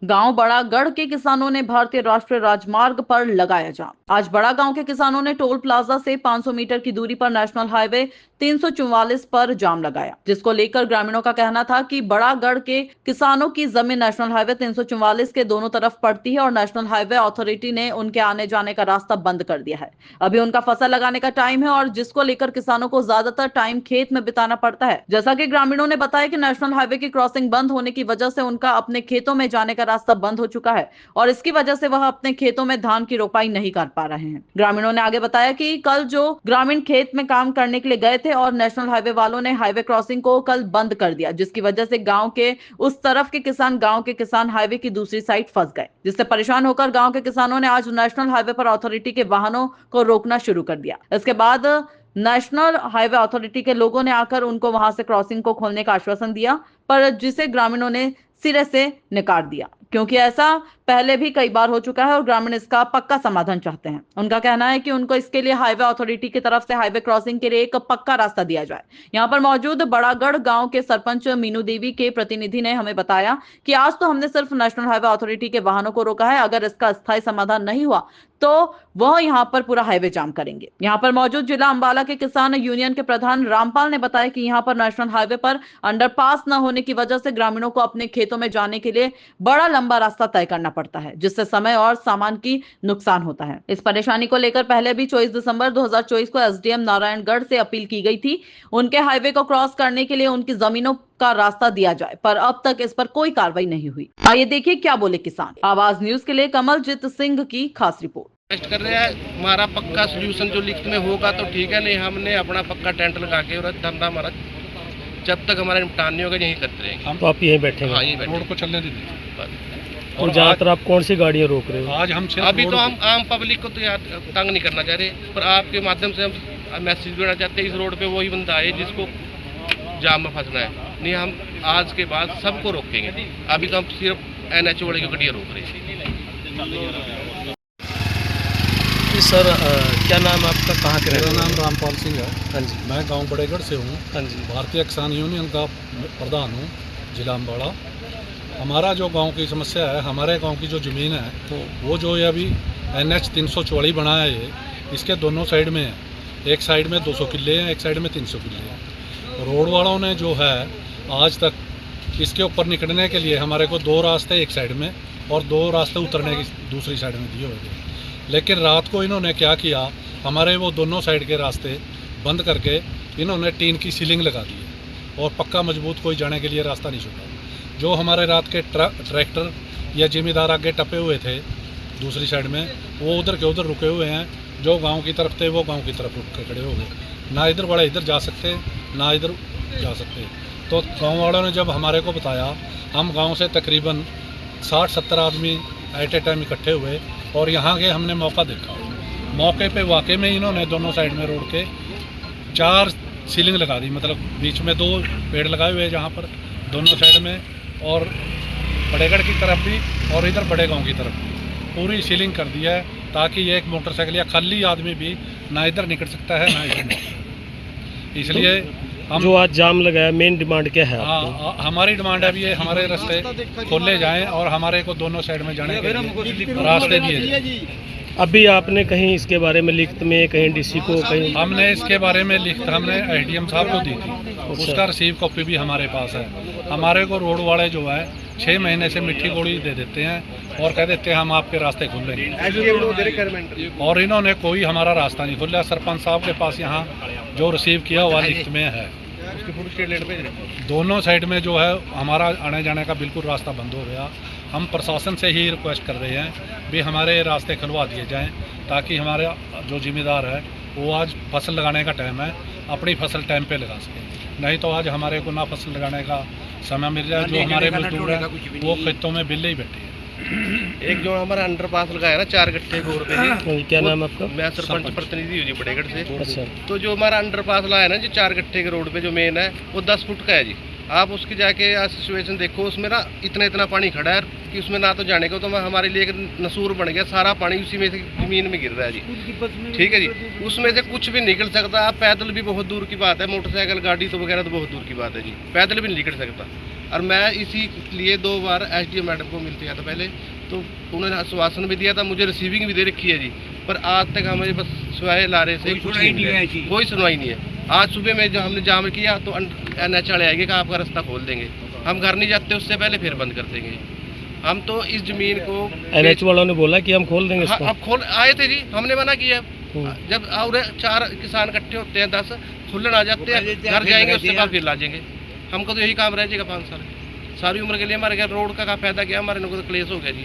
गांव बड़ागढ़ के किसानों ने भारतीय राष्ट्रीय राजमार्ग पर लगाया जाम। आज बड़ा गांव के किसानों ने टोल प्लाजा से 500 मीटर की दूरी पर नेशनल हाईवे 344 पर जाम लगाया, जिसको लेकर ग्रामीणों का कहना था कि बड़ागढ़ के किसानों की जमीन नेशनल हाईवे 344 के दोनों तरफ पड़ती है और नेशनल हाईवे अथॉरिटी ने उनके आने जाने का रास्ता बंद कर दिया है। अभी उनका फसल लगाने का टाइम है और जिसको लेकर किसानों को ज्यादातर टाइम खेत में बिताना पड़ता है। जैसा कि ग्रामीणों ने बताया कि नेशनल हाईवे की क्रॉसिंग बंद होने की वजह से उनका अपने खेतों में जाने का रास्ता बंद हो चुका है और इसकी वजह से वह अपने खेतों में धान की रोपाई नहीं कर पा रहे हैं। ग्रामीणों ने आगे बताया कि कल जो ग्रामीण खेत में काम करने के लिए गए थे और नेशनल हाईवे वालों ने हाईवे क्रॉसिंग को कल बंद कर दिया, जिसकी वजह से गांव के उस तरफ के किसान हाईवे की दूसरी साइड फंस गए, जिससे परेशान होकर गांव के किसानों ने आज नेशनल हाईवे पर अथॉरिटी के वाहनों को रोकना शुरू कर दिया। इसके बाद नेशनल हाईवे अथॉरिटी के लोगों ने आकर उनको वहां से क्रॉसिंग को खोलने का आश्वासन दिया, पर जिसे ग्रामीणों ने सिरे से नकार दिया, क्योंकि ऐसा पहले भी कई बार हो चुका है और ग्रामीण इसका पक्का समाधान चाहते हैं। उनका कहना है कि उनको इसके लिए हाईवे अथॉरिटी की तरफ से हाईवे क्रॉसिंग के लिए एक पक्का रास्ता दिया जाए। यहाँ पर मौजूद बड़ागढ़ गांव के सरपंच मीनू देवी के प्रतिनिधि ने हमें बताया कि आज तो हमने सिर्फ नेशनल हाईवे अथॉरिटी के वाहनों को रोका है, अगर इसका स्थायी समाधान नहीं हुआ तो वह यहाँ पर पूरा हाईवे जाम करेंगे। यहाँ पर मौजूद जिला अंबाला के किसान यूनियन के प्रधान रामपाल ने बताया कि यहाँ पर नेशनल हाईवे पर अंडरपास न होने की वजह से ग्रामीणों को अपने खेतों में जाने के लिए बड़ा लंबा रास्ता तय करना पड़ता है, जिससे समय और सामान की नुकसान होता है। इस परेशानी को लेकर पहले भी 24 दिसंबर 2024 को एसडीएम नारायणगढ़ से अपील की गई थी, उनके हाईवे को क्रॉस करने के लिए उनकी जमीनों का रास्ता दिया जाए, पर अब तक इस पर कोई कार्रवाई नहीं हुई। आइए देखिए क्या बोले किसान। आवाज न्यूज के लिए कमलजीत सिंह की खास रिपोर्ट। कर रहे हैं हमारा पक्का सोल्यूशन जो लिखत में होगा तो ठीक है, नहीं हमने अपना पक्का टेंट लगा के और धंधा हमारा जब तक हमारा निपटान नहीं होगा यहीं करते रहेंगे। हम तो आप यहीं बैठे हाँ, यहीं बैठे रोड को चलने दीजिए। और ज्यादातर आप कौन सी गाड़ियाँ रोक रहे हो? आज हम अभी तो हम आम पब्लिक को तो यार तंग नहीं करना चाह रहे, पर आपके माध्यम से हम मैसेज देना चाहते हैं इस रोड पे वही बंदा है जिसको जाम में फंसना है। नहीं, हम आज के बाद सबको रोकेंगे। अभी तो हम सिर्फ NH वाले की गाड़ियाँ रोक रहे हैं। सर क्या नाम आपका, कहाँ के? मेरा नाम रामपाल सिंह है। हाँ जी। मैं गांव बड़ेगढ़ से हूँ। हाँ जी। भारतीय किसान यूनियन का प्रधान हूँ, जिला अम्बाड़ा। हमारा जो गांव की समस्या है, हमारे गांव की जो ज़मीन है वो जो है अभी NH 344 बना है, ये इसके दोनों साइड में है। एक साइड में 200 किले हैं, एक साइड में 300 किले हैं। रोड वालों ने जो है आज तक इसके ऊपर निकलने के लिए हमारे को 2 रास्ते एक साइड में और 2 रास्ते उतरने की दूसरी साइड में दिए हुए थे, लेकिन रात को इन्होंने क्या किया, हमारे वो दोनों साइड के रास्ते बंद करके इन्होंने टीन की सीलिंग लगा दी है और पक्का मजबूत कोई जाने के लिए रास्ता नहीं छोड़ा। जो हमारे रात के ट्रैक्टर या जिम्मेदार आगे टपे हुए थे दूसरी साइड में, वो उधर के उधर रुके हुए हैं। जो गांव की तरफ थे वो गांव की तरफ रुक के खड़े हो गए, ना इधर वाले इधर जा सकते ना इधर जा सकते। तो गाँव वालों ने जब हमारे को बताया, हम गाँव से तकरीबन 60-70 आदमी एट ए टाइम इकट्ठे हुए और यहाँ के हमने मौका देखा। मौके पे वाकई में इन्होंने दोनों साइड में रोड के 4 सीलिंग लगा दी, मतलब बीच में 2 पेड़ लगाए हुए हैं जहाँ पर दोनों साइड में, और बड़ेगढ़ की तरफ भी और इधर बड़े गांव की तरफ भी पूरी सीलिंग कर दिया है, ताकि एक मोटरसाइकिल या खाली आदमी भी ना इधर निकल सकता है ना इधर। इसलिए हम जो आज जाम लगाया, मेन डिमांड क्या है? हमारी डिमांड है अभी ये हमारे रास्ते खोले जाएं और हमारे को दोनों साइड में जाने के लिए रास्ते दिए जाएं। अभी आपने कहीं इसके बारे में लिखत में, कहीं डीसी को, कहीं? हमने इसके बारे में लिखत हमने SDM साहब को दी थी, उसका रिसीव कॉपी भी हमारे पास है। हमारे को रोड वाले जो है 6 महीने से मिट्टी गोली दे देते हैं और कह देते हैं हम आपके रास्ते खोल लेंगे, और इन्होंने कोई हमारा रास्ता नहीं खोला। सरपंच साहब के पास यहाँ जो रिसीव किया हुआ लिखत में है, दोनों साइड में जो है हमारा आने जाने का बिल्कुल रास्ता बंद हो गया। हम प्रशासन से ही रिक्वेस्ट कर रहे हैं भी हमारे रास्ते खुलवा दिए जाएं, ताकि हमारे जो जिम्मेदार है वो आज फसल लगाने का टाइम है, अपनी फसल टाइम पे लगा सकें। नहीं तो आज हमारे को ना फसल लगाने का समय मिल जाए। जो हमारे मजदूर हैं वो खेतों में बिल्ले ही बैठे हैं। एक जो हमारा अंडरपास लगाया ना 4 गट्ठे रोड पे, क्या नाम है आपका? मैं सरपंच प्रतिनिधि हूँ जी बड़ेगढ़ से। अच्छा। तो जो हमारा अंडरपास लगाया ना जो 4 गट्ठे के रोड पे जो मेन है वो 10 फुट का है जी। आप उसकी जाके सिचुएशन देखो, उसमें ना इतना पानी खड़ा है कि उसमें ना तो जाने को, तो हमारे लिए एक नसूर बन गया। सारा पानी उसी में से जमीन में गिर रहा है जी। ठीक है जी, उसमें से कुछ भी निकल सकता है। पैदल भी बहुत दूर की बात है, मोटरसाइकिल गाड़ी तो वगैरह तो बहुत दूर की बात है जी, पैदल भी नहीं निकल सकता। और मैं इसी लिए 2 बार SDO मैडम को मिलते था पहले, तो उन्होंने आश्वासन भी दिया था, मुझे रिसीविंग भी दे रखी है जी, पर आज तक हमें बस सिवाय लारे से कुछ नहीं मिला, कोई सुनवाई नहीं है। आज सुबह में जो हमने जाम किया तो NH वाले आएंगे कि आपका रास्ता खोल देंगे, हम घर नहीं जाते उससे पहले फिर बंद कर देंगे। हम तो इस जमीन को NH वालों ने बोला कि हम खोल देंगे इसको। अब खोल आए थे जी, हमने मना किया। जब और 4 किसान इकट्ठे होते हैं, 10 खुल्लन आ जाते हैं, घर जाएंगे उसके बाद फिर ला जाएंगे। हमको तो यही काम रह जाएगा 5 साल, सारी उम्र के लिए हमारे घर रोड का फायदा क्या, हमारे लोगों को तो क्लेश हो गया जी।